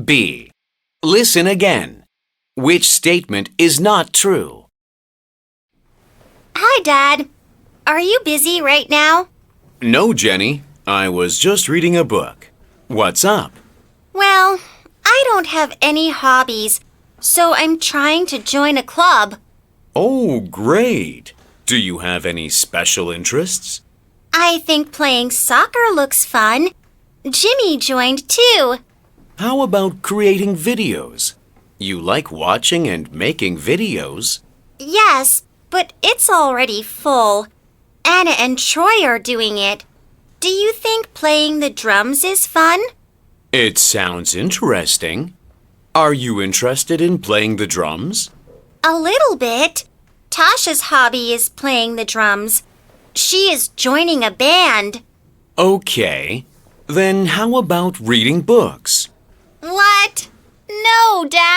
B. Listen again. Which statement is not true? Hi, Dad. Are you busy right now? No, Jenny. I was just reading a book. What's up? Well, I don't have any hobbies, so I'm trying to join a club. Oh, great. Do you have any special interests? I think playing soccer looks fun. Jimmy joined too. How about creating videos? You like watching and making videos? Yes, but it's already full. Anna and Troy are doing it. Do you think playing the drums is fun? It sounds interesting. Are you interested in playing the drums? A little bit. Tasha's hobby is playing the drums. She is joining a band. Okay. Then how about reading books? What? No, Dad.